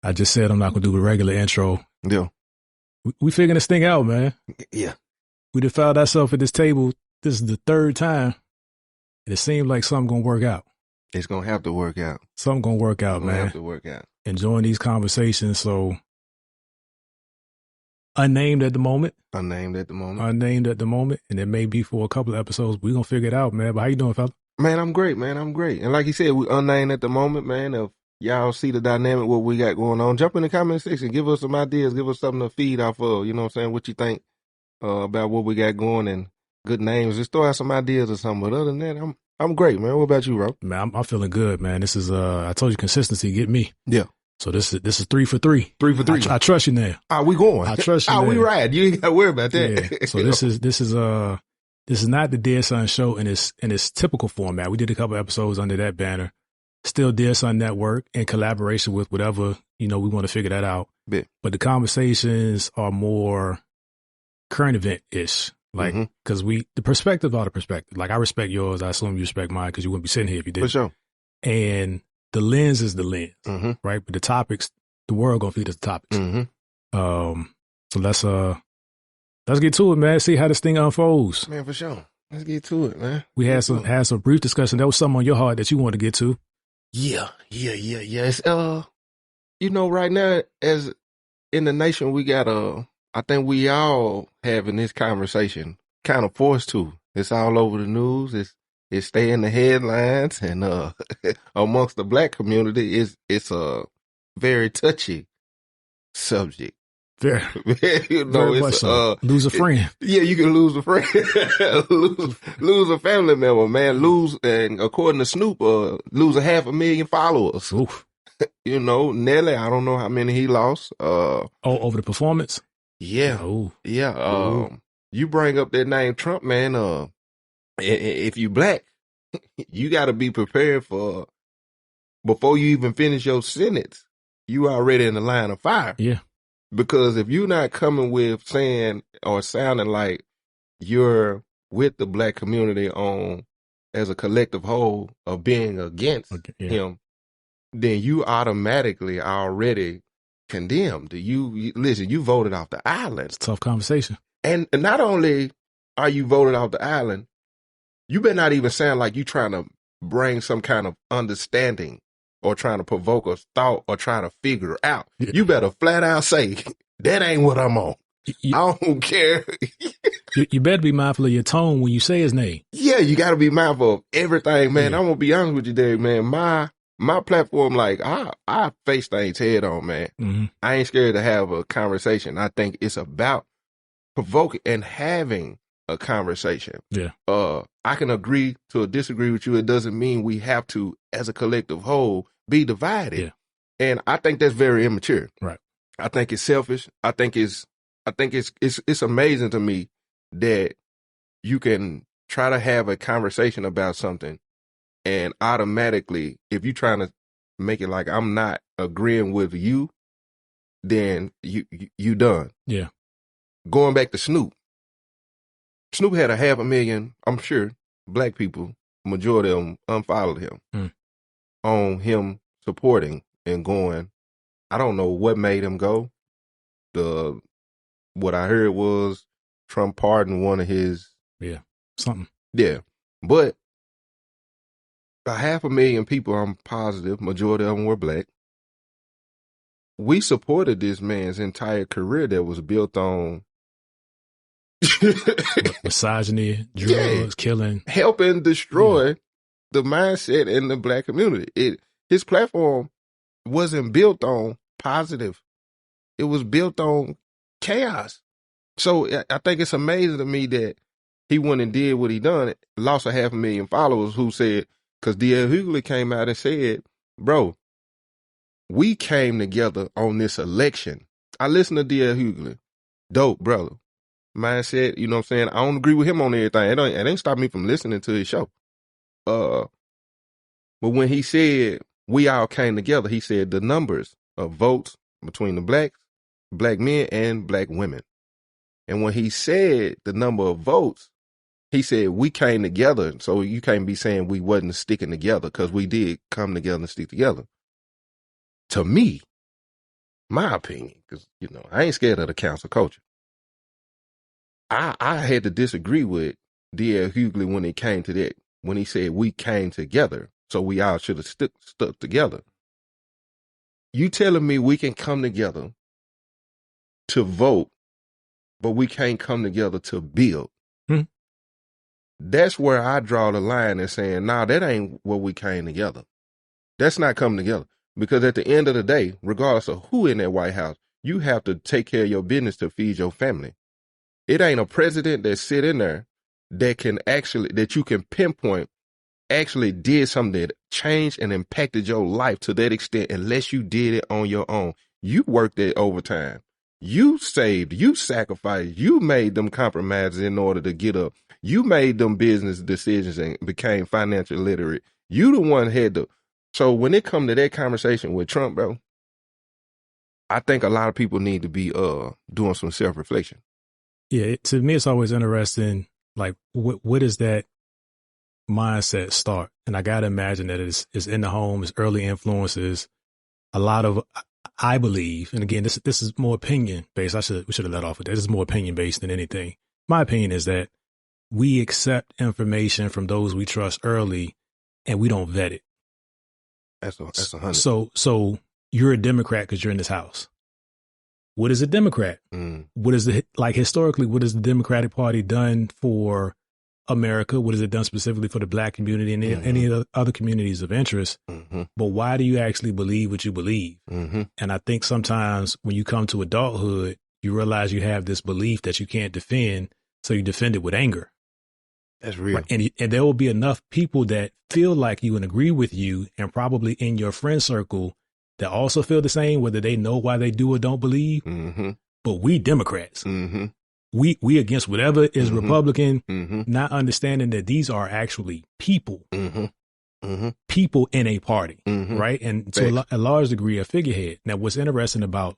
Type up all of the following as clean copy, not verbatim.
I just said I'm not going to do the regular intro. Yeah. We figuring this thing out, man. Yeah. We done found ourselves at this table. This is the third time. And it seemed like something going to work out. It's going to have to work out. Something going to work out, man. Have to work out. Enjoying these conversations. So, unnamed at the moment. Unnamed at the moment. Unnamed at the moment. And it may be for a couple of episodes. We're going to figure it out, man. But how you doing, fella? Man, I'm great, man. I'm great. And like you said, we unnamed at the moment, man. If y'all see the dynamic, what we got going on, jump in the comment section. Give us some ideas. Give us something to feed off of. You know what I'm saying? What you think about what we got going and good names. Just throw out some ideas or something. But other than that, I'm great, man. What about you, bro? Man, I'm feeling good, man. This is, I told you consistency get me. Yeah. So this is 3 for 3. 3 for 3. I trust you now. We going. I trust you. We ride. You ain't got to worry about that. Yeah. So this is not the Dear Son Show in its typical format. We did a couple episodes under that banner. Still Dear Son Network in collaboration with whatever, we want to figure that out. Bit. But the conversations are more current event-ish. Like, because the perspective are the perspective. Like, I respect yours. I assume you respect mine because you wouldn't be sitting here if you didn't. For sure. And the lens is the lens, right? But the topics, the world gonna feed us the topics. So let's get to it, man. See how this thing unfolds. Man, for sure. Let's get to it, man. We had some brief discussion. There was something on your heart that you wanted to get to. Yeah. It's, right now, as in the nation, we got I think we all having this conversation, kind of forced to. It's all over the news. It's stay in the headlines, and amongst the black community, it's a very touchy subject. Very much so. Lose a friend. You can lose a friend, lose a family member, man. And according to Snoop, lose 500,000 followers. Oof. Nelly, I don't know how many he lost. Over the performance. Yeah. Oh. Yeah. You bring up that name Trump, man. If you black, you got to be prepared for, before you even finish your sentence, you already in the line of fire. Yeah. Because if you're not coming with saying or sounding like you're with the black community on as a collective whole of being against him, then you automatically already condemned. Listen, you voted off the island. It's a tough conversation. And not only are you voted off the island, you better not even sound like you trying to bring some kind of understanding or trying to provoke a thought or trying to figure out. Yeah. You better flat out say, that ain't what I'm on. I don't care. You better be mindful of your tone when you say his name. Yeah, you got to be mindful of everything, man. I'm going to be honest with you, Dave, man. My platform, like, I face things head on, man. I ain't scared to have a conversation. I think it's about provoking and having a conversation. Yeah. I can agree to disagree with you. It doesn't mean we have to, as a collective whole, be divided. Yeah. And I think that's very immature. Right. I think it's selfish. I think it's amazing to me that you can try to have a conversation about something and automatically, if you're trying to make it like I'm not agreeing with you, then you done. Yeah. Going back to Snoop. Snoop had 500,000, I'm sure, black people, majority of them unfollowed him on him supporting and going. I don't know what made him go. What I heard was Trump pardoned one of his. Yeah, something. Yeah, but 500,000 people, I'm positive, majority of them were black. We supported this man's entire career that was built on misogyny, drugs, killing, helping destroy the mindset in the black community. His platform wasn't built on positive. It was built on chaos. So I think it's amazing to me that he went and did what he done, lost 500,000 followers who said, because D.L. Hughley came out and said, bro, we came together on this election. I listened to D.L. Hughley. Dope, brother. Mindset, you know what I'm saying? I don't agree with him on everything. It ain't stopped me from listening to his show. But when he said we all came together, he said the numbers of votes between the black men and black women. And when he said the number of votes, he said we came together. So you can't be saying we wasn't sticking together, because we did come together and stick together. To me, my opinion, because, I ain't scared of the council culture. I had to disagree with D.L. Hughley when it came to that, when he said we came together, so we all should have stuck together. You telling me we can come together to vote, but we can't come together to build? That's where I draw the line and saying, nah, that ain't what we came together. That's not coming together. Because at the end of the day, regardless of who in that White House, you have to take care of your business to feed your family. It ain't a president that sit in there that you can pinpoint actually did something that changed and impacted your life to that extent unless you did it on your own. You worked it overtime. You saved, you sacrificed, you made them compromises in order to get up. You made them business decisions and became financially literate. You the one had to. So when it come to that conversation with Trump, bro, I think a lot of people need to be doing some self-reflection. Yeah, to me, it's always interesting, like, what does that mindset start? And I got to imagine that it's in the home, it's early influences. A lot of, I believe, and again, this is more opinion based. We should have let off with that. This is more opinion based than anything. My opinion is that we accept information from those we trust early and we don't vet it. That's 100. So you're a Democrat because you're in this house. What is a Democrat? What is historically, what has the Democratic Party done for America? What has it done specifically for the Black community and any other communities of interest? But why do you actually believe what you believe? And I think sometimes when you come to adulthood, you realize you have this belief that you can't defend, so you defend it with anger. That's real. Right? And there will be enough people that feel like you and agree with you, and probably in your friend circle that also feel the same, whether they know why they do or don't believe. But we Democrats, we against whatever is Republican, not understanding that these are actually people, people in a party, right? And to a large degree, a figurehead. Now, what's interesting about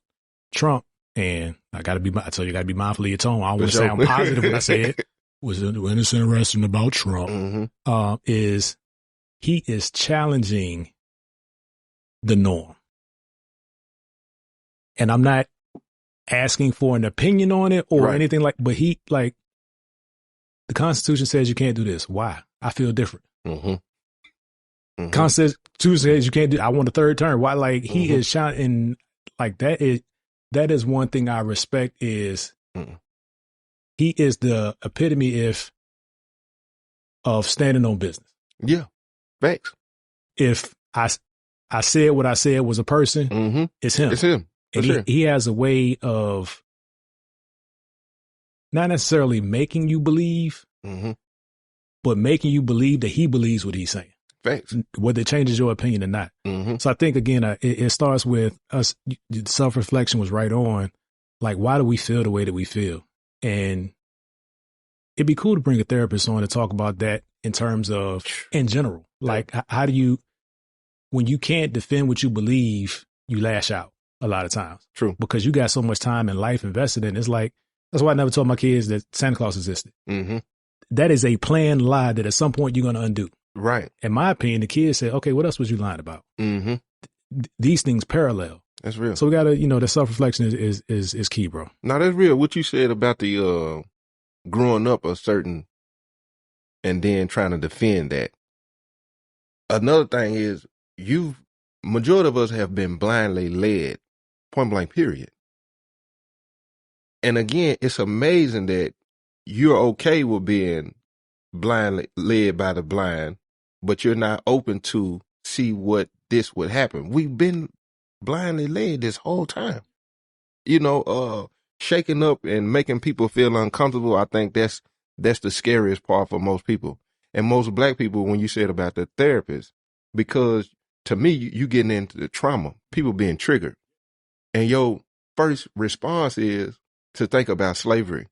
Trump, and I tell you, got to be mindful of your tone. I don't want to sound positive when I say it. What's interesting about Trump is he is challenging the norm. And I'm not asking for an opinion on it or anything but the Constitution says you can't do this. Why? I feel different. Constitution says you can't do, I want a third term. Why? He is shouting that is one thing I respect is he is the epitome of standing on business. Yeah. Facts. If I said what I said was a person, it's him. It's him. And he has a way of not necessarily making you believe, but making you believe that he believes what he's saying. Facts. Whether it changes your opinion or not. So I think, again, it starts with us. Self-reflection was right on. Like, why do we feel the way that we feel? And it'd be cool to bring a therapist on to talk about that in terms of, in general. Like, how do you, when you can't defend what you believe, you lash out a lot of times. True. Because you got so much time and life invested in it. It's like, that's why I never told my kids that Santa Claus existed. That is a planned lie that at some point you're going to undo. Right. In my opinion, the kids said, okay, what else was you lying about? These things parallel. That's real. So we got to, the self-reflection is key, bro. Now, that's real. What you said about the growing up a certain and then trying to defend that. Another thing is majority of us have been blindly led, point blank, period. And again, it's amazing that you're okay with being blindly led by the blind, but you're not open to see what this would happen. We've been blindly led this whole time. Shaking up and making people feel uncomfortable. I think that's the scariest part for most people. And most Black people, when you said about the therapist, because to me, you getting into the trauma, people being triggered. And your first response is to think about slavery,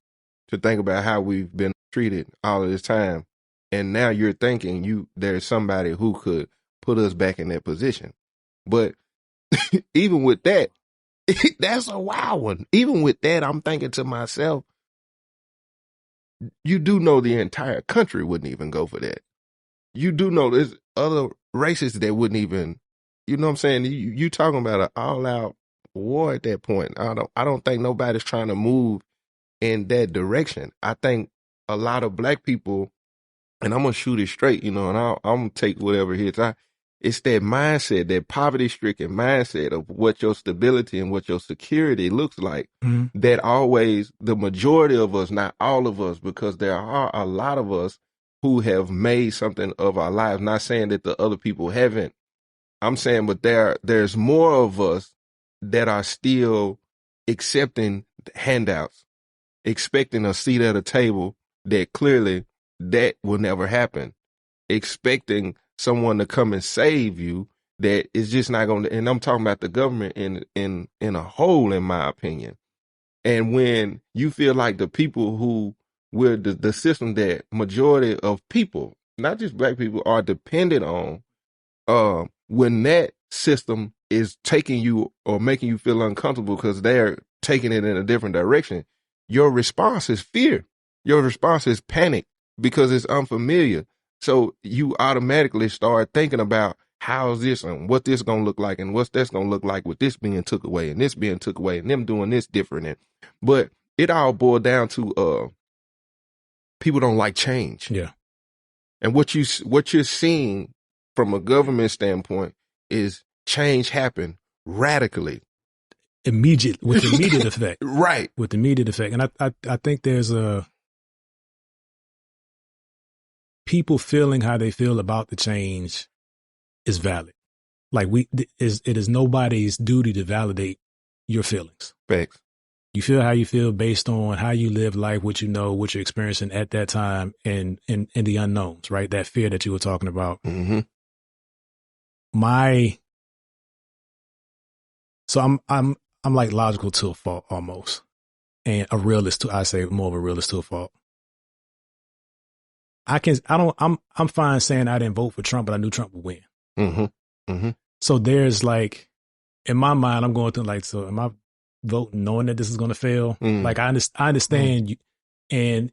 to think about how we've been treated all of this time. And now you're thinking there's somebody who could put us back in that position. But even with that, that's a wild one. Even with that, I'm thinking to myself, you do know the entire country wouldn't even go for that. You do know there's other races that wouldn't even, you know what I'm saying? You talking about an all-out war at that point. I don't think nobody's trying to move in that direction. I think a lot of black people, and I'm gonna shoot it straight, and I'm gonna take whatever hits. It's that mindset, that poverty-stricken mindset of what your stability and what your security looks like. Mm-hmm. That always, the majority of us, not all of us, because there are a lot of us who have made something of our lives. Not saying that the other people haven't. I'm saying, but there's more of us that are still accepting handouts, expecting a seat at a table that clearly that will never happen, expecting someone to come and save you that is just not going to, and I'm talking about the government in a whole, in my opinion. And when you feel like the people who we're the system that majority of people, not just black people, are dependent on, when that system is taking you or making you feel uncomfortable because they're taking it in a different direction, your response is fear. Your response is panic because it's unfamiliar. So you automatically start thinking about how's this and what this going to look like and what's that's going to look like with this being took away and this being took away and them doing this different. But it all boiled down to people don't like change. Yeah. And what you're seeing from a government standpoint is change happen radically. With immediate effect. Right. With immediate effect. And I think there's people feeling how they feel about the change is valid. Like it is nobody's duty to validate your feelings. Facts. You feel how you feel based on how you live life, what you know, what you're experiencing at that time, and the unknowns, right? That fear that you were talking about. Mm-hmm. So I'm like logical to a fault almost, and a realist to, I say more of a realist to a fault. I'm fine saying I didn't vote for Trump, but I knew Trump would win. Mm-hmm. Mm-hmm. So there's like, in my mind, I'm going through like, so am I voting knowing that this is going to fail? Mm. Like I understand you, and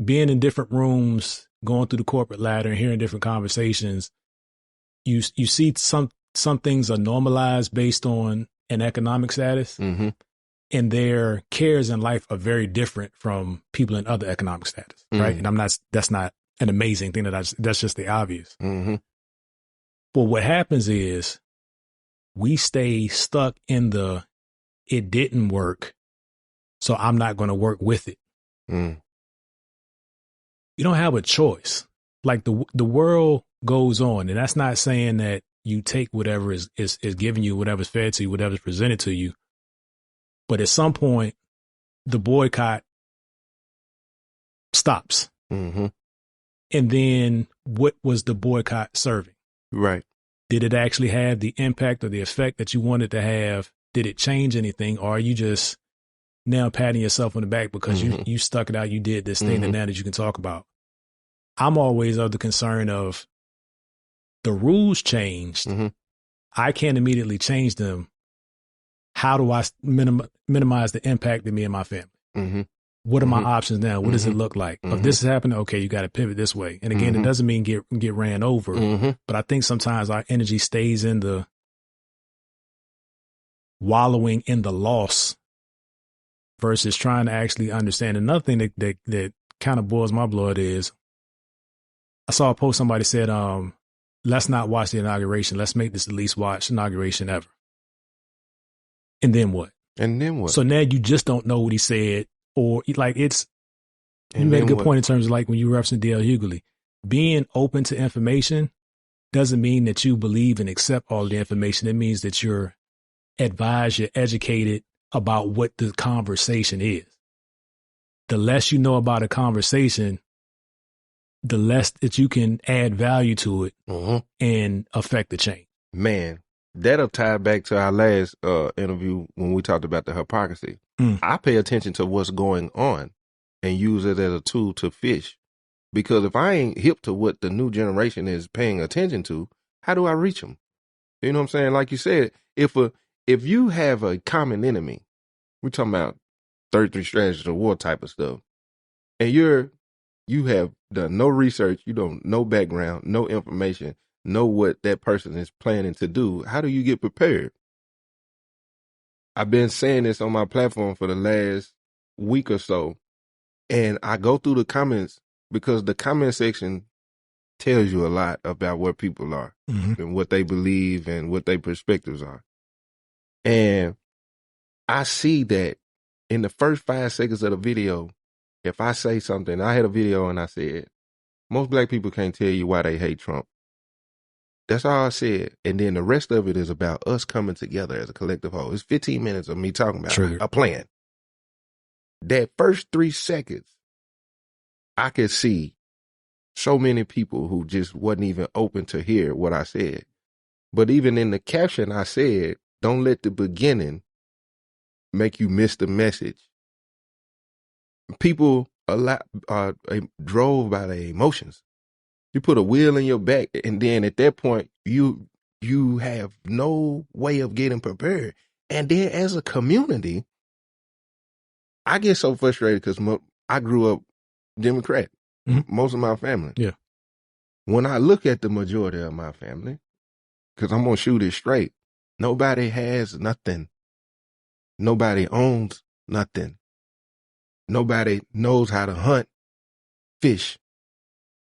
being in different rooms, going through the corporate ladder and hearing different conversations, you see some things are normalized based on an economic status, mm-hmm. and their cares in life are very different from people in other economic status, right? And that's not an amazing thing that's just the obvious. Mm-hmm. But what happens is we stay stuck in it didn't work, so I'm not going to work with it. Mm. You don't have a choice. Like the world goes on, and that's not saying that you take whatever is given you, whatever's fed to you, whatever's presented to you. But at some point, the boycott stops. Mm-hmm. And then what was the boycott serving? Right. Did it actually have the impact or the effect that you wanted to have? Did it change anything? Or are you just now patting yourself on the back because you stuck it out, you did this thing, and now that you can talk about? I'm always of the concern of the rules changed. Mm-hmm. I can't immediately change them. How do I minimize the impact to me and my family? Mm-hmm. What are my options now? What does it look like? If this is happening, okay, you got to pivot this way. And again, it doesn't mean get ran over, but I think sometimes our energy stays in the wallowing in the loss versus trying to actually understand. Another thing that kind of boils my blood is I saw a post somebody said, let's not watch the inauguration. Let's make this the least watched inauguration ever. And then what? So now you just don't know what he said, or like you made a good point in terms of like when you referenced D.L. Hughley, being open to information doesn't mean that you believe and accept all the information. It means that you're advised, you're educated about what the conversation is. The less you know about a conversation, the less that you can add value to it and affect the change. Man, that'll tie back to our last interview when we talked about the hypocrisy. I pay attention to what's going on and use it as a tool to fish. Because if I ain't hip to what the new generation is paying attention to, how do I reach them? You know what I'm saying? Like you said, if you have a common enemy, we're talking about 33 strategies of war type of stuff, and you have done no research, you don't no background, no information, know what that person is planning to do, how do you get prepared? I've been saying this on my platform for the last week or so, and I go through the comments because the comment section tells you a lot about where people are and what they believe and what their perspectives are. And I see that in the first 5 seconds of the video, if I say something, I had a video and I said, most black people can't tell you why they hate Trump. That's all I said. And then the rest of it is about us coming together as a collective whole. It's 15 minutes of me talking about a plan. That first 3 seconds, I could see so many people who just wasn't even open to hear what I said. But even in the caption, I said, don't let the beginning make you miss the message. People drove by their emotions. You put a wheel in your back, and then at that point, you have no way of getting prepared. And then as a community, I get so frustrated because I grew up Democrat, most of my family. Yeah. When I look at the majority of my family, because I'm going to shoot it straight, nobody has nothing. Nobody owns nothing. Nobody knows how to hunt, fish,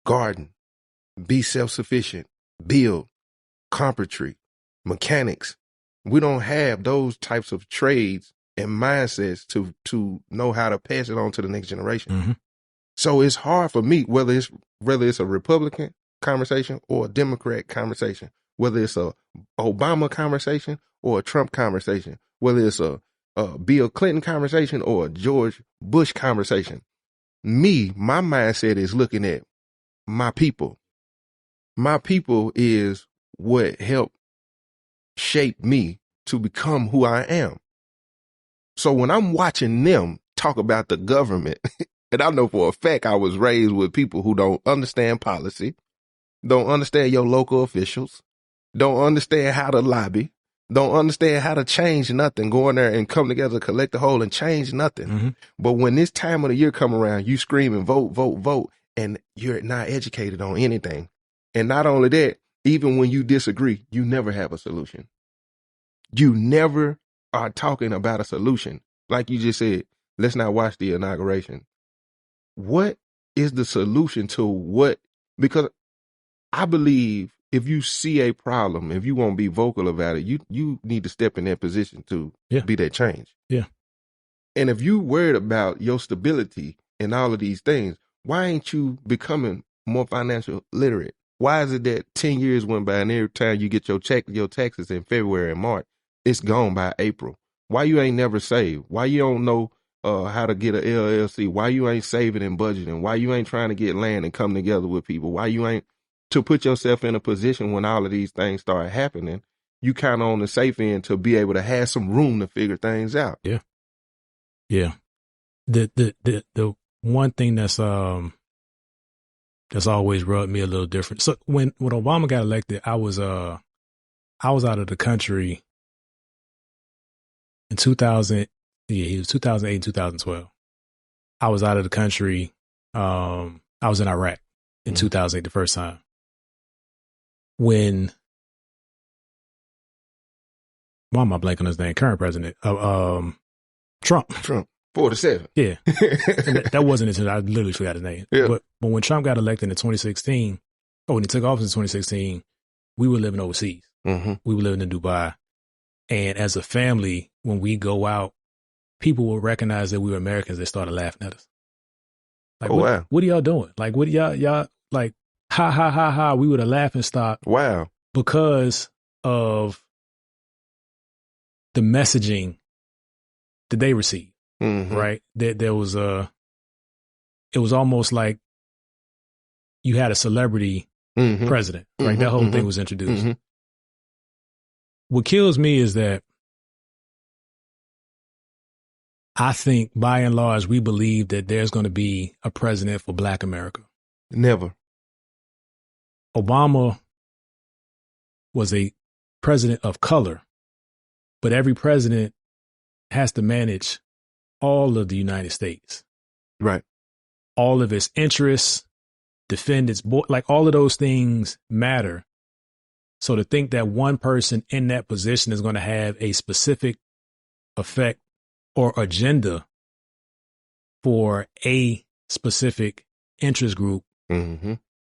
garden, be self-sufficient, build, carpentry, mechanics. We don't have those types of trades and mindsets to know how to pass it on to the next generation. So it's hard for me, whether it's a Republican conversation or a Democrat conversation, whether it's a Obama conversation or a Trump conversation, whether it's a Bill Clinton conversation or a George Bush conversation. My mindset is looking at my people. My people is what helped shape me to become who I am. So when I'm watching them talk about the government, and I know for a fact I was raised with people who don't understand policy, don't understand your local officials, don't understand how to lobby, don't understand how to change nothing, go in there and come together, collect the whole and change nothing. But when this time of the year come around, you scream and vote, vote, vote, and you're not educated on anything. And not only that, even when you disagree, you never have a solution. You never are talking about a solution. Like you just said, let's not watch the inauguration. What is the solution to what? Because I believe if you see a problem, if you won't be vocal about it, you need to step in that position to be that change. Yeah. And if you worried about your stability and all of these things, why ain't you becoming more financial literate? Why is it that 10 years went by and every time you get your taxes in February and March, it's gone by April? Why you ain't never saved? Why you don't know how to get an LLC? Why you ain't saving and budgeting? Why you ain't trying to get land and come together with people? Why you ain't to put yourself in a position when all of these things start happening, you kind of on the safe end to be able to have some room to figure things out. Yeah. Yeah. The one thing that's always rubbed me a little different. So when Obama got elected, I was out of the country in 2000. Yeah, he was 2008 and 2012. I was out of the country. I was in Iraq in 2008 the first time. Why am I blanking on his name? Current president, Trump. 47. Yeah. And that wasn't until I literally forgot his name. Yeah. But when Trump got elected in 2016, when he took office in 2016, we were living overseas. We were living in Dubai. And as a family, when we go out, people will recognize that we were Americans. They started laughing at us. Like, wow. What are y'all doing? Like, what are y'all like, ha, ha, ha, ha. We would have laughed and stopped. Wow. Because of the messaging that they received. Right. There was it was almost like you had a celebrity president, right? That whole thing was introduced. What kills me is that I think by and large, we believe that there's going to be a president for Black America. Never. Obama was a president of color, but every president has to manage all of the United States. Right. All of its interests, defend its like all of those things matter. So to think that one person in that position is going to have a specific effect or agenda for a specific interest group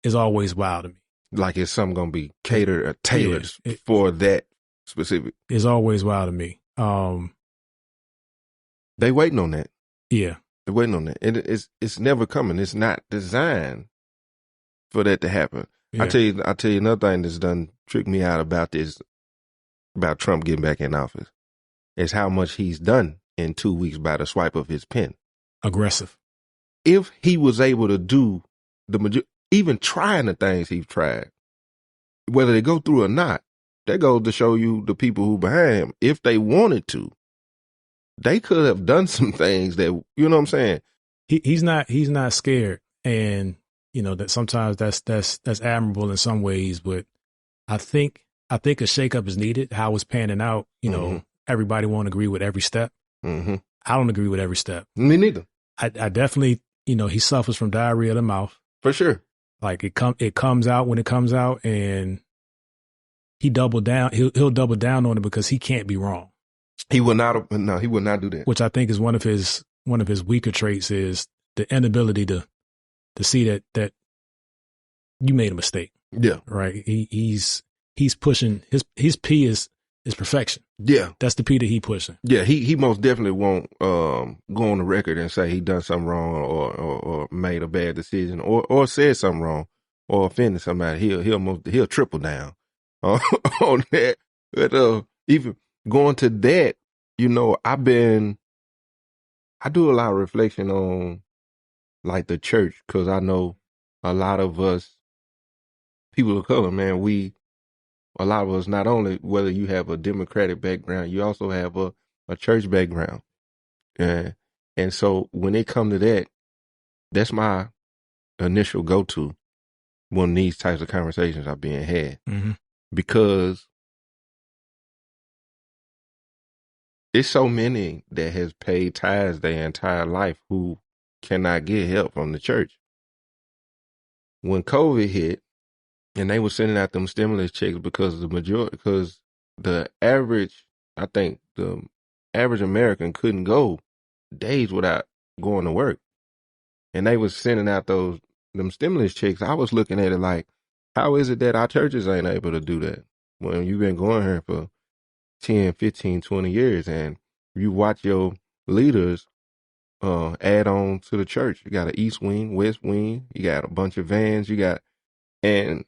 is always wild to me. Like it's something going to be catered or tailored for that specific. It's always wild to me. They waiting on that. Yeah. They're waiting on that. It's never coming. It's not designed for that to happen. Yeah. I tell you another thing that's done tricked me out about this, about Trump getting back in office, is how much he's done in 2 weeks by the swipe of his pen. Aggressive. If he was able to do even trying the things he's tried, whether they go through or not, that goes to show you the people who behind him. If they wanted to, they could have done some things that, you know what I'm saying? He's not scared. And, you know, that sometimes that's admirable in some ways, but I think a shakeup is needed. How it's panning out, you know, everybody won't agree with every step. I don't agree with every step. Me neither. I definitely, you know, he suffers from diarrhea of the mouth. For sure. Like it comes out when it comes out, and he doubled down. He'll double down on it because he can't be wrong. He will not. No, he will not do that. Which I think is one of his weaker traits, is the inability to see that you made a mistake. Yeah. Right. He's pushing his P is perfection. Yeah. That's the P that he pushing. Yeah. He most definitely won't go on the record and say he done something wrong or made a bad decision or said something wrong or offended somebody. He'll triple down on that. But even going to that, you know, I do a lot of reflection on like the church, because I know a lot of us people of color, man, a lot of us, not only whether you have a Democratic background, you also have a church background. And so when it comes to that, that's my initial go-to when these types of conversations are being had. Because it's so many that has paid tithes their entire life who cannot get help from the church. When COVID hit, and they were sending out them stimulus checks because the average American couldn't go days without going to work. And they was sending out them stimulus checks. I was looking at it like, how is it that our churches ain't able to do that when you've been going here for 10, 15, 20 years, and you watch your leaders add on to the church. You got an east wing, west wing, you got a bunch of vans, and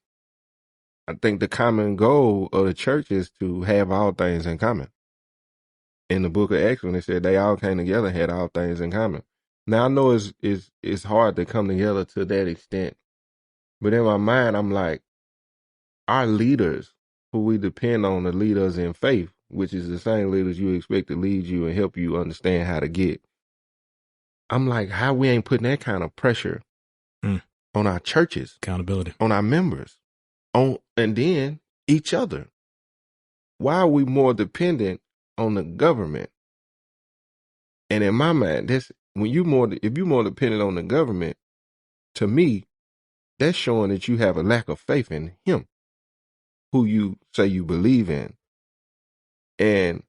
I think the common goal of the church is to have all things in common. In the book of Acts, when it said they all came together and had all things in common. Now I know it's hard to come together to that extent, but in my mind, I'm like, our leaders who we depend on to lead us in faith, which is the same leaders you expect to lead you and help you understand how to get. I'm like, how we ain't putting that kind of pressure on our churches, accountability, on our members, and then each other. Why are we more dependent on the government? And in my mind, if you're more dependent on the government, to me, that's showing that you have a lack of faith in him, who you say you believe in. And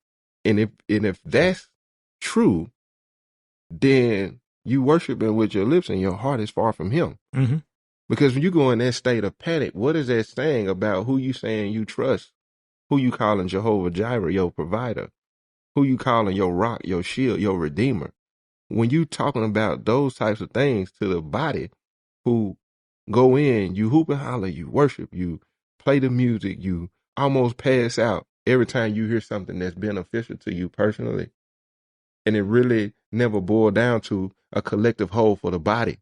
if that's true, then you worship him with your lips and your heart is far from him. Because when you go in that state of panic, what is that saying about who you saying you trust? Who you calling Jehovah Jireh, your provider? Who you calling your rock, your shield, your redeemer? When you talking about those types of things to the body who go in, you hoop and holler, you worship, you play the music, you almost pass out every time you hear something that's beneficial to you personally. And it really never boiled down to a collective whole for the body.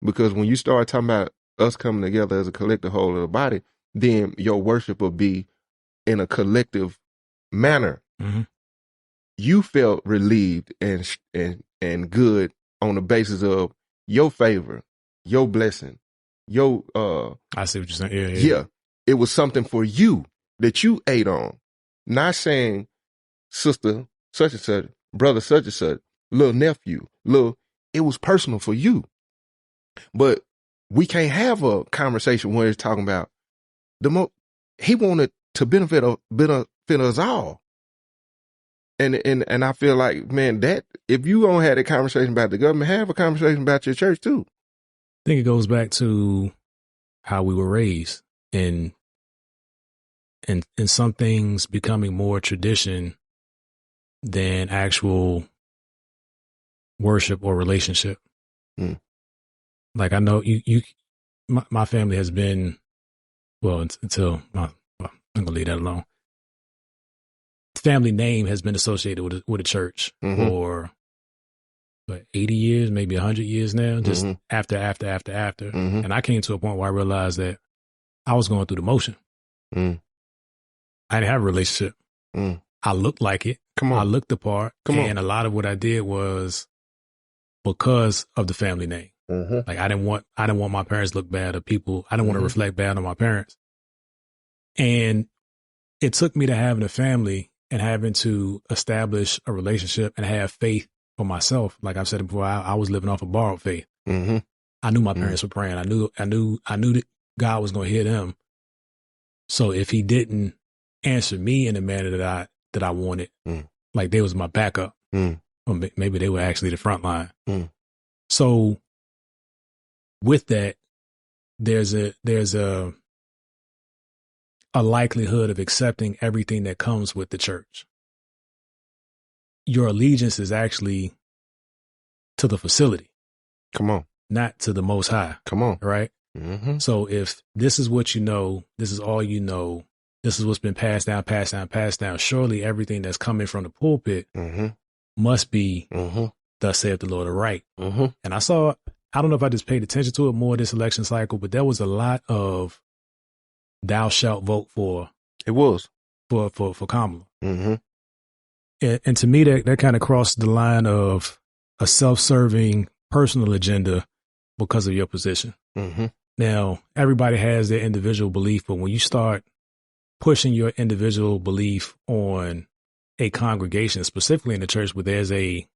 Because when you start talking about us coming together as a collective whole of the body, then your worship will be in a collective manner. You felt relieved and good on the basis of your favor, your blessing, your I see what you're saying. Yeah. It was something for you that you ate on. Not saying sister such and such, brother such and such, little nephew, it was personal for you. But we can't have a conversation where it's talking about he wanted to benefit us all. And I feel like, man, that if you don't have a conversation about the government, have a conversation about your church too. I think it goes back to how we were raised and some things becoming more tradition than actual worship or relationship. Mm. Like I know my family has been, well, until I'm gonna leave that alone. Family name has been associated with a church for 80 years, maybe 100 years now, just after. And I came to a point where I realized that I was going through the motion. I didn't have a relationship. I looked like it. I looked the part. And a lot of what I did was because of the family name. Like I didn't want my parents to look bad, or people, I didn't want to reflect bad on my parents. And it took me to having a family and having to establish a relationship and have faith for myself. Like I've said before, I was living off of borrowed faith. I knew my parents were praying. I knew that God was going to hear them. So if he didn't answer me in the manner that I wanted, like they was my backup, or maybe they were actually the front line. So with that, there's a likelihood of accepting everything that comes with the church. Your allegiance is actually to the facility. Come on. Not to the Most High. Come on. Right? So if this is what you know, this is all you know, this is what's been passed down, surely everything that's coming from the pulpit must be thus saith the Lord, right? And I don't know if I just paid attention to it more this election cycle, but there was a lot of thou shalt vote for. It was. For Kamala. And to me, that kind of crossed the line of a self-serving personal agenda because of your position. Now, everybody has their individual belief, but when you start pushing your individual belief on a congregation, specifically in the church where there's a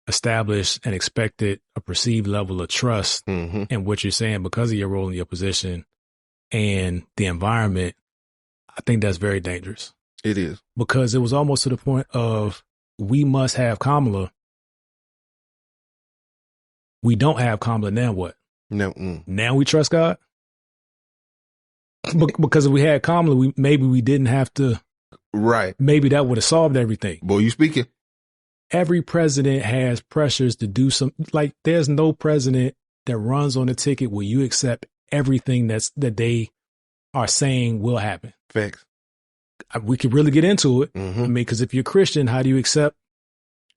established and expected a perceived level of trust in what you're saying because of your role in your position and the environment, I think that's very dangerous. It is. Because it was almost to the point of we must have Kamala. We don't have Kamala, now what? No. Now we trust God? Because if we had Kamala, maybe we didn't have to. Right. Maybe that would have solved everything. Boy, you speaking. Every president has pressures to do some, like there's no president that runs on a ticket where you accept everything that they are saying will happen. Facts. We could really get into it. I mean, because if you're Christian, how do you accept?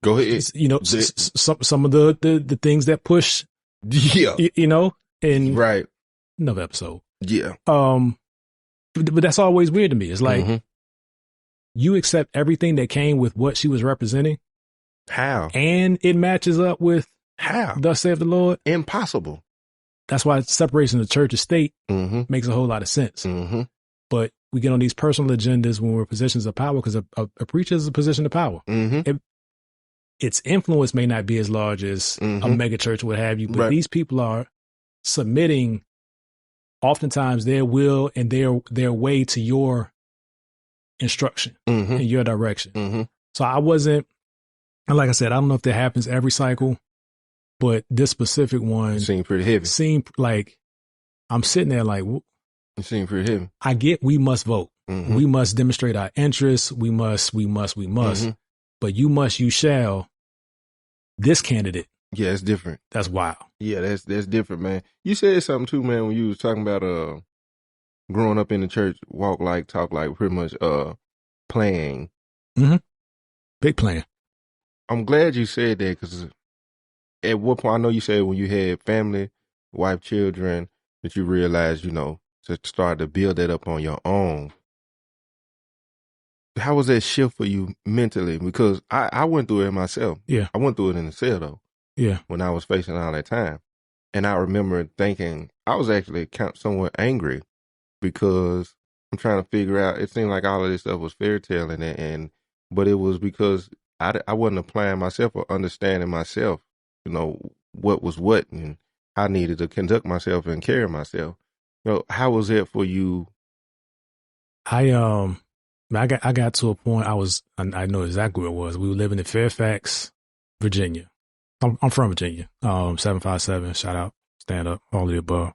Go ahead. You know, some of the things that push. Yeah. You know, and right. Another episode. Yeah. But that's always weird to me. It's like you accept everything that came with what she was representing. How? And it matches up with how? Thus saith the Lord. Impossible. That's why separation of church and state makes a whole lot of sense. But we get on these personal agendas when we're in positions of power because a preacher is a position of power. Its influence may not be as large as a mega church, what have you, but these people are submitting oftentimes their will and their way to your instruction and your direction. So I wasn't, and like I said, I don't know if that happens every cycle, but this specific one seemed pretty heavy. Seemed like I'm sitting there like, it seemed pretty heavy. I get we must vote. We must demonstrate our interests. We must. But you shall. This candidate. Yeah, it's different. That's wild. Yeah, that's different, man. You said something too, man, when you was talking about growing up in the church, walk like, talk like, pretty much playing. Big plan. I'm glad you said that because at what point, I know you said when you had family, wife, children, that you realized, you know, to start to build that up on your own. How was that shift for you mentally? Because I went through it myself. Yeah. I went through it in the cell, though. Yeah. When I was facing all that time. And I remember thinking, I was actually somewhat angry because I'm trying to figure out, it seemed like all of this stuff was fairy tale but it was because I wasn't applying myself or understanding myself, you know, what was what and I needed to conduct myself and carry myself. You know, how was it for you? I got to a point. I know exactly where it was. We were living in Fairfax, Virginia. I'm from Virginia. 757. Shout out, stand up, all of the above.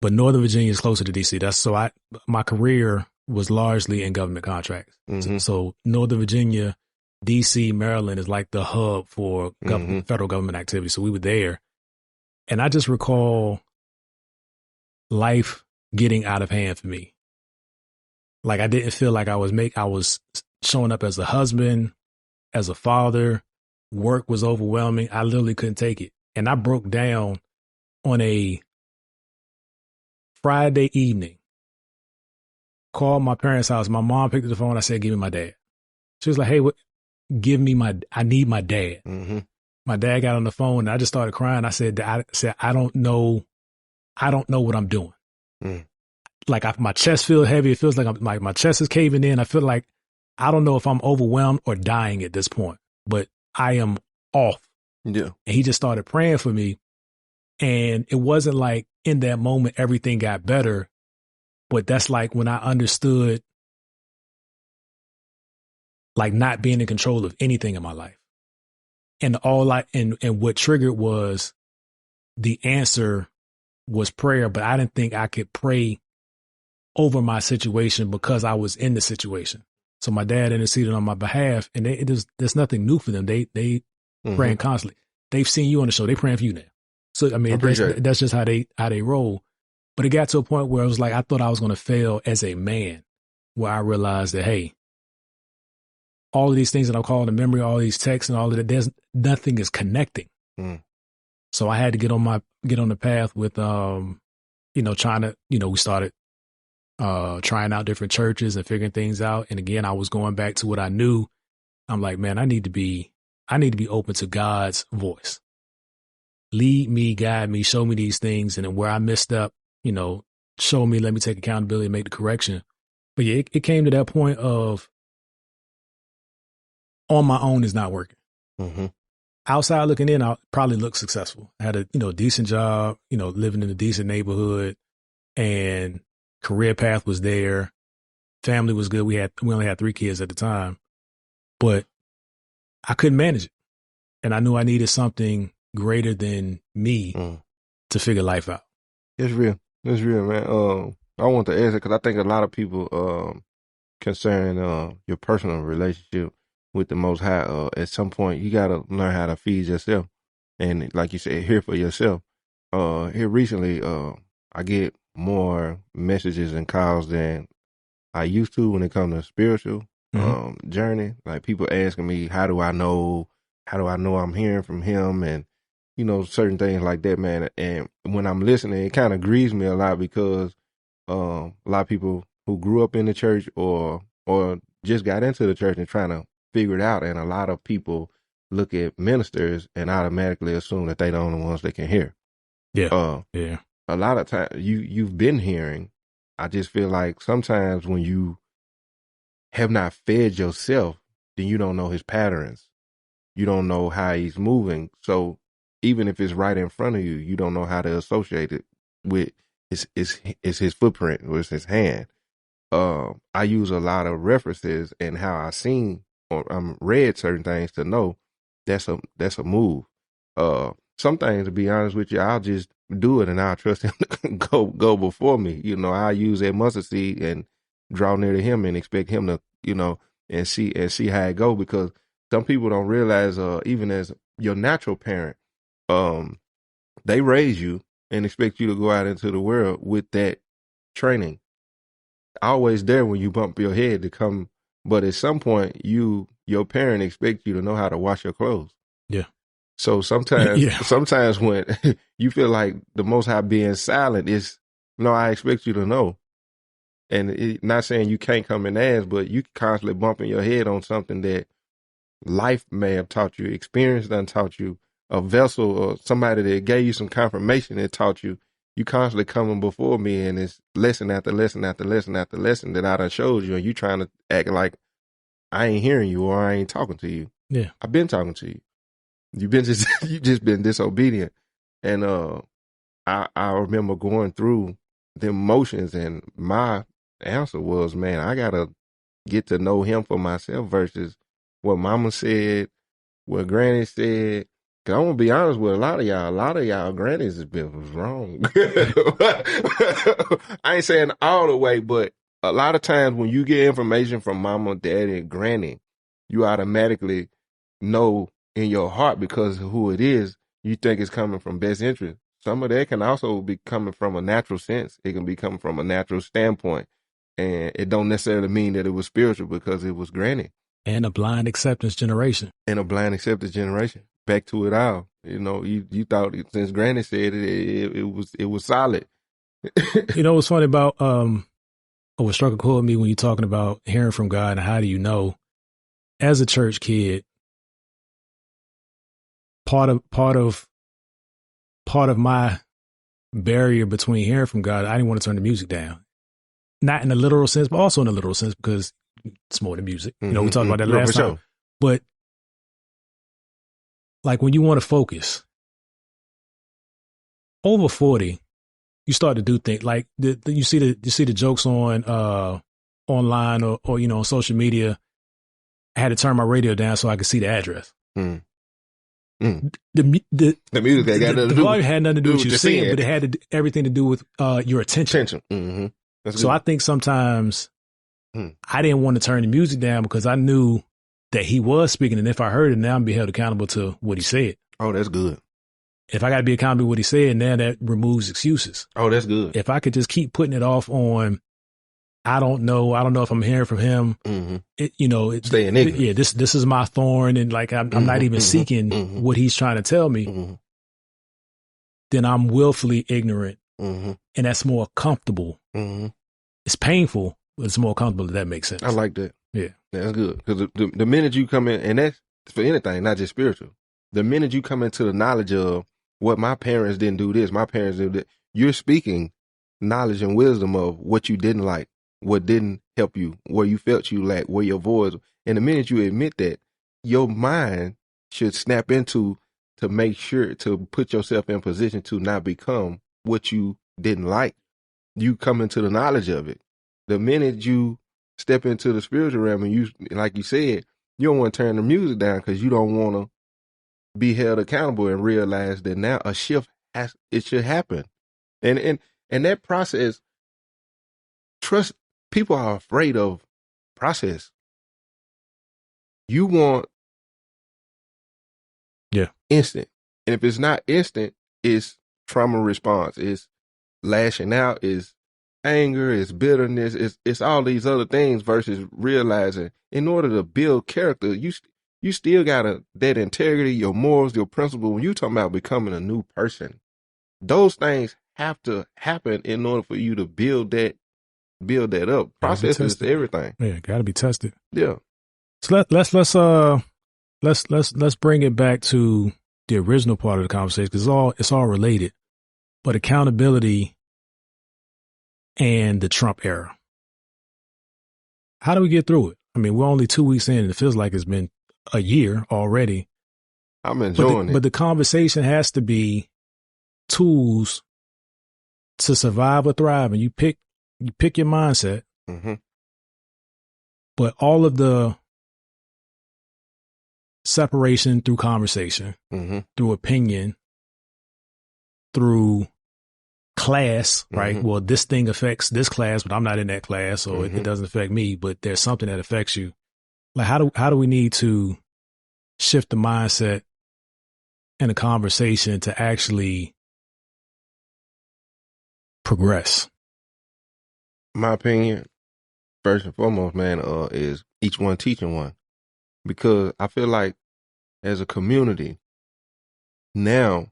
But Northern Virginia is closer to DC. My career was largely in government contracts. Mm-hmm. So Northern Virginia, DC, Maryland is like the hub for federal government activity. So we were there, and I just recall life getting out of hand for me. Like I didn't feel like I was showing up as a husband, as a father. Work was overwhelming. I literally couldn't take it. And I broke down on a Friday evening, called my parents' house. My mom picked up the phone. I said, give me my dad. She was like, hey, I need my dad. Mm-hmm. My dad got on the phone and I just started crying. I said, I don't know what I'm doing. Mm. Like my chest feels heavy. It feels like my chest is caving in. I feel like I don't know if I'm overwhelmed or dying at this point, but I am off. Yeah. And he just started praying for me. And it wasn't like in that moment, everything got better, but that's like when I understood like not being in control of anything in my life. And and what triggered was the answer was prayer, but I didn't think I could pray over my situation because I was in the situation. So my dad interceded on my behalf, and there's nothing new for them. They praying constantly. They've seen you on the show. They praying for you now. So I mean, that's just how they roll. But it got to a point where it was like I thought I was going to fail as a man, where I realized that hey, all of these things that I'm calling the memory, all these texts and all of that, there's nothing is connecting. Mm. So I had to get on the path with trying to, we started trying out different churches and figuring things out. And again, I was going back to what I knew. I'm like, man, I need to be open to God's voice. Lead me, guide me, show me these things. And then where I messed up, show me, let me take accountability and make the correction. But yeah, it came to that point of on my own is not working. Mm-hmm. Outside looking in, I probably look successful. I had a, decent job, living in a decent neighborhood, and career path was there. Family was good. We only had 3 kids at the time, but I couldn't manage it. And I knew I needed something greater than me to figure life out. It's real. It's real, man. I want to ask it because I think a lot of people concern your personal relationship with the Most High. At some point, you got to learn how to feed yourself. And like you said, hear for yourself. Here recently, I get more messages and calls than I used to when it comes to spiritual journey. Like people asking me, how do I know I'm hearing from him? And, certain things like that, man. And when I'm listening, it kind of grieves me a lot because a lot of people who grew up in the church or just got into the church and trying to figure it out. And a lot of people look at ministers and automatically assume that they the only ones that can hear. Yeah. A lot of times you've been hearing. I just feel like sometimes when you have not fed yourself, then you don't know his patterns. You don't know how he's moving. So even if it's right in front of you, you don't know how to associate it with his footprint or it's his hand. I use a lot of references and how I seen or read certain things to know that's a move. Some things, to be honest with you, I'll just do it and I'll trust him to go before me. I'll use that mustard seed and draw near to him and expect him to, and see how it go, because some people don't realize, even as your natural parent, they raise you and expect you to go out into the world with that training. Always there when you bump your head to come, but at some point your parent expects you to know how to wash your clothes. Yeah. So sometimes when you feel like the Most High being silent is, no, I expect you to know. And not saying you can't come and ask, but you constantly bumping your head on something that life may have taught you, experience done taught you, a vessel or somebody that gave you some confirmation that taught you. You constantly coming before me and it's lesson after lesson after lesson after lesson that I done showed you, and you trying to act like I ain't hearing you or I ain't talking to you. Yeah. I've been talking to you. You just been disobedient. And I remember going through the emotions, and my answer was, man, I gotta get to know him for myself versus what mama said, what granny said. Cause I'm gonna be honest with a lot of y'all grannies was wrong. I ain't saying all the way, but a lot of times when you get information from mama, daddy, and granny, you automatically know in your heart because of who it is, you think it's coming from best interest. Some of that can also be coming from a natural sense. It can be coming from a natural standpoint. And it don't necessarily mean that it was spiritual because it was granny. And a blind acceptance generation. Back to it all. You know, you thought since granny said it was solid. You know what's funny about what struck a chord with me when you're talking about hearing from God and how do you know? As a church kid, part of my barrier between hearing from God, I didn't want to turn the music down. Not in a literal sense, but also in a literal sense because it's more than music. You know, we talked about that last time. Sure. But like when you want to focus, over 40, you start to do things like you see the jokes on online or you know on social media. I had to turn my radio down so I could see the address. The music the volume had nothing to do with you seeing, but it had everything to do with your attention. So I think sometimes I didn't want to turn the music down because I knew that he was speaking, and if I heard it, now I'm being held accountable to what he said. Oh, that's good. If I got to be accountable to what he said, now that removes excuses. Oh, that's good. If I could just keep putting it off on, I don't know if I'm hearing from him. Stay in ignorance. Yeah, this is my thorn, and like I'm not even seeking what he's trying to tell me. Then I'm willfully ignorant, and that's more comfortable. It's painful, but it's more comfortable. If that makes sense. I like that. Yeah, that's good because the minute you come in, and that's for anything, not just spiritual. The minute you come into the knowledge of what my parents didn't do this, my parents did that, you're speaking knowledge and wisdom of what you didn't like, what didn't help you, where you felt you lacked, where your voice. And the minute you admit that, your mind should snap into to make sure to put yourself in position to not become what you didn't like. You come into the knowledge of it. The minute you step into the spiritual realm and you, like you said, you don't want to turn the music down because you don't want to be held accountable and realize that now a shift it should happen. And that process, trust, people are afraid of process. You want instant. And if it's not instant, it's trauma response. It's lashing out, it's anger, it's bitterness, it's all these other things versus realizing in order to build character, you still got that integrity, your morals, your principle. When you talking about becoming a new person, those things have to happen in order for you to build that up. Process is everything. Yeah, got to be tested. Yeah. So let's bring it back to the original part of the conversation because it's all related. But accountability and the Trump era. How do we get through it? I mean, we're only 2 weeks in and it feels like it's been a year already. I'm enjoying it. But the conversation has to be tools to survive or thrive. And you pick your mindset. But all of the separation through conversation, through opinion, through class, right? Well, this thing affects this class, but I'm not in that class, or it doesn't affect me, but there's something that affects you. Like, how do we need to shift the mindset in a conversation to actually progress? My opinion, first and foremost, man, is each one teaching one. Because I feel like as a community, now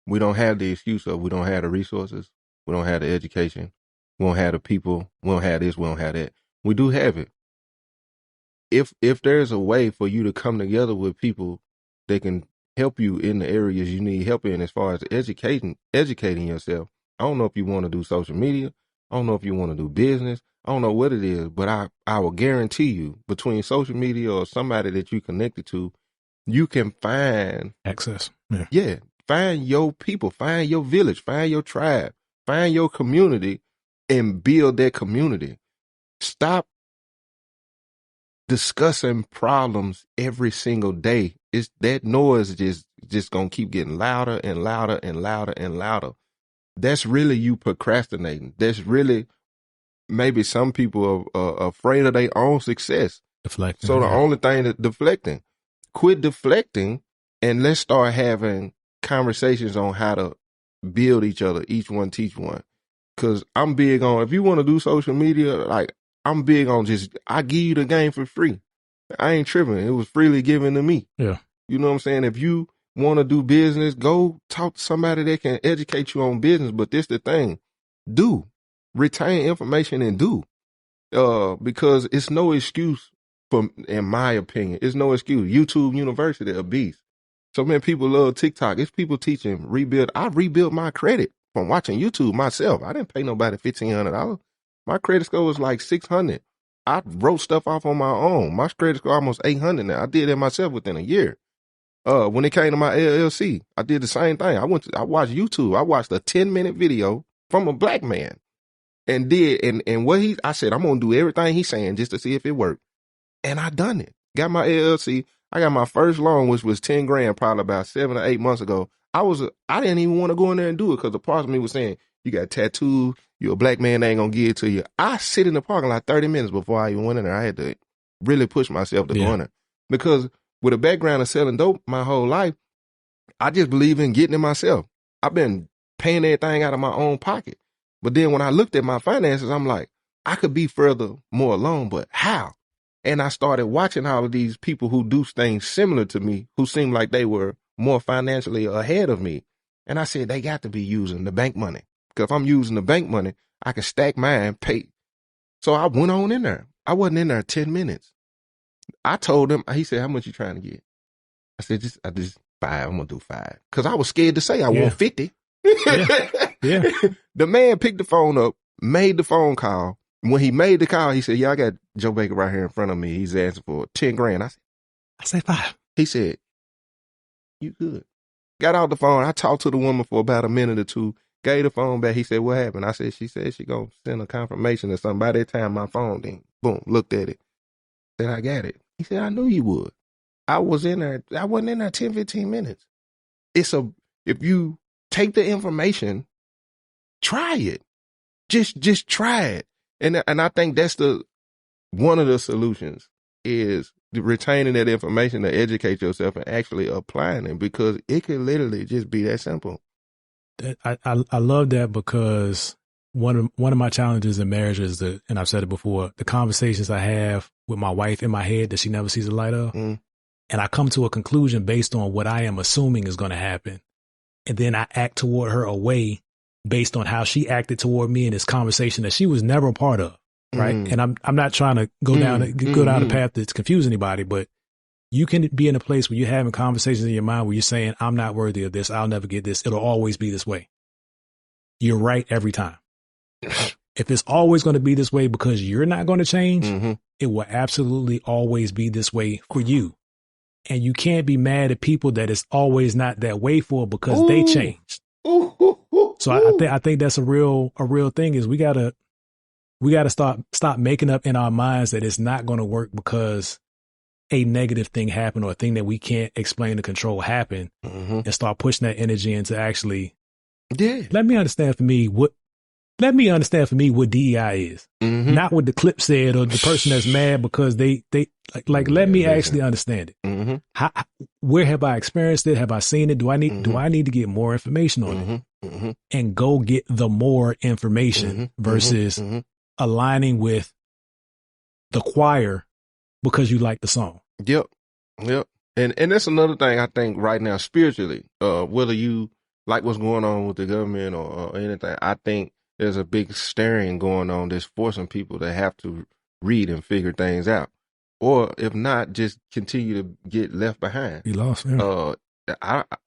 we don't have the excuse of we don't have the resources, we don't have the education, we don't have the people, we don't have this, we don't have that. We do have it. If there's a way for you to come together with people that can help you in the areas you need help in as far as educating yourself. I don't know if you want to do social media. I don't know if you want to do business. I don't know what it is, but I will guarantee you between social media or somebody that you connected to, you can find access. Yeah. Find your people, find your village, find your tribe, find your community and build that community. Stop discussing problems every single day, it's that noise just gonna keep getting louder and louder and louder and louder. That's really you procrastinating. That's really maybe some people are afraid of their own success. Deflecting. So the only thing that deflecting, quit deflecting, and let's start having conversations on how to build each other. Each one teach one. Cause I'm big on, if you want to do social media, like I'm big on I give you the game for free. I ain't tripping. It was freely given to me. Yeah. You know what I'm saying? If you want to do business, go talk to somebody that can educate you on business. But this the thing, retain information and because it's no excuse in my opinion, it's no excuse. YouTube University, a beast. So many people love TikTok. It's people teaching rebuild. I rebuilt my credit from watching YouTube myself. I didn't pay nobody $1,500. My credit score was like 600. I wrote stuff off on my own. My credit score almost 800 now. I did it myself within a year. When it came to my LLC, I did the same thing. I watched YouTube. I watched a 10-minute video from a black man and I said, I'm going to do everything he's saying just to see if it worked. And I done it. Got my LLC. I got my first loan, which was 10 grand, probably about 7 or 8 months ago. I didn't even want to go in there and do it because the part of me was saying, you got tattoos, you're a black man, they ain't going to give it to you. I sit in the parking lot 30 minutes before I even went in there. I had to really push myself to go in there. Because with a background of selling dope my whole life, I just believe in getting it myself. I've been paying everything out of my own pocket. But then when I looked at my finances, I'm like, I could be further more alone, but how? And I started watching all of these people who do things similar to me, who seemed like they were more financially ahead of me. And I said, they got to be using the bank money. Because if I'm using the bank money, I can stack mine, pay. So I went on in there. I wasn't in there 10 minutes. I told him, he said, how much you trying to get? I said, just 5. I'm going to do 5. Because I was scared to say I want 50. Yeah. The man picked the phone up, made the phone call. When he made the call, he said, I got Joe Baker right here in front of me. He's asking for 10 grand. I said 5. He said, you good. Got off the phone. I talked to the woman for about a minute or two, gave the phone back. He said, what happened? I said, she said she going to send a confirmation or something. By that time, my phone ding. Boom, looked at it. Said, I got it. He said, I knew you would. I wasn't in there 10, 15 minutes. If you take the information, try it. Just try it. And I think that's one of the solutions is retaining that information to educate yourself and actually applying it, because it could literally just be that simple. I love that, because one of my challenges in marriage is and I've said it before, the conversations I have with my wife in my head that she never sees the light of. Mm. And I come to a conclusion based on what I am assuming is going to happen. And then I act toward her away based on how she acted toward me in this conversation that she was never a part of. Right. And I'm not trying to go down a path that's confuse anybody, but you can be in a place where you're having conversations in your mind where you're saying, I'm not worthy of this. I'll never get this. It'll always be this way. You're right every time. If it's always going to be this way because you're not going to change, it will absolutely always be this way for you. And you can't be mad at people that it's always not that way for because they changed. So I think that's a real thing is we gotta stop making up in our minds that it's not going to work because a negative thing happened or a thing that we can't explain or control happened, and start pushing that energy into actually, let me understand for me what DEI is, not what the clip said or the person that's mad because they let me actually understand it. Where have I experienced it? Have I seen it? Do I need to get more information on it and go get the more information versus aligning with the choir because you like the song. Yep. And that's another thing I think right now spiritually, whether you like what's going on with the government or anything, I think there's a big staring going on that's forcing people to have to read and figure things out. Or if not, just continue to get left behind. Be lost. Yeah.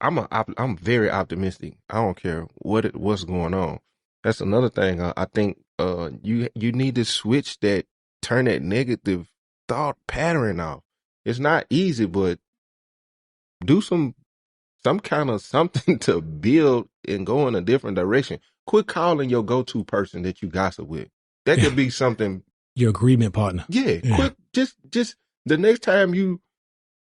I'm very optimistic. I don't care what's going on. That's another thing. I think you need to turn that negative thought pattern off. It's not easy, but do some kind of something to build and go in a different direction. Quit calling your go-to person that you gossip with. That could be something. Your agreement partner. Yeah. Quit. Just The next time you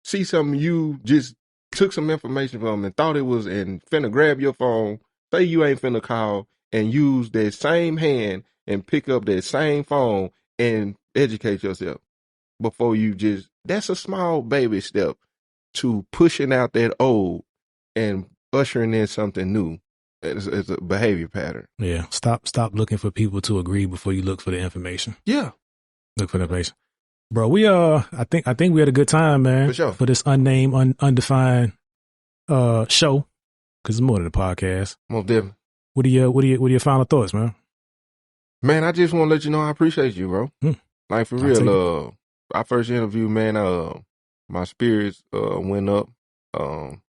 see something you just took some information from and thought it was and finna grab your phone, say you ain't finna call and use that same hand and pick up that same phone and educate yourself before you just, that's a small baby step to pushing out that old and ushering in something new. It's a behavior pattern. Yeah. Stop looking for people to agree before you look for the information. Yeah. Look for the information. Bro, we I think we had a good time, man. For sure. For this unnamed, undefined show. Cause it's more than a podcast. Most definitely. What are your final thoughts, man? Man, I just want to let you know I appreciate you, bro. Like for real, our first interview, man, my spirits went up.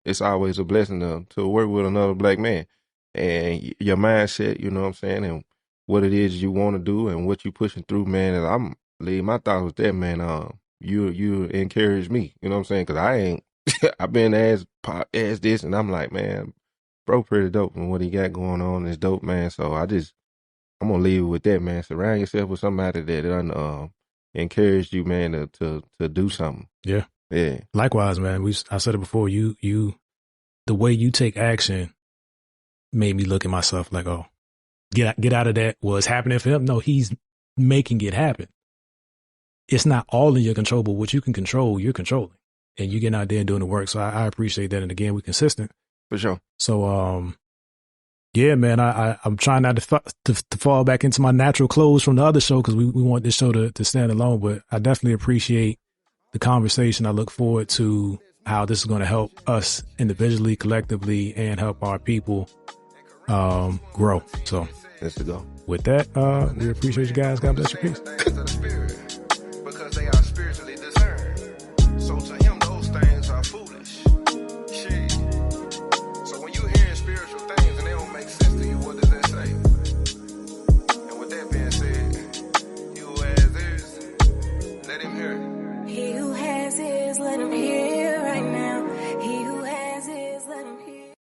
It's always a blessing to work with another black man. And your mindset, you know what I'm saying, and what it is you want to do and what you pushing through, man. And I'm leave my thoughts with that, man. You encourage me, you know what I'm saying, because I ain't. I've been asked this, and I'm like, man, bro, pretty dope, and what he got going on is dope, man. So I'm gonna leave it with that, man. Surround yourself with somebody that encouraged you, man, to do something. Yeah. Yeah. Likewise, man. I said it before. You the way you take action made me look at myself like, oh, get out of that. What's happening for him? No, he's making it happen. It's not all in your control, but what you can control, you're controlling, and you getting out there and doing the work. So I appreciate that. And again, we're consistent. For sure. So, yeah, man, I'm trying not to fall back into my natural clothes from the other show because we want this show to stand alone. But I definitely appreciate the conversation. I look forward to how this is going to help us individually, collectively, and help our people grow. So let's go. With that, we appreciate you guys. God bless you. Peace.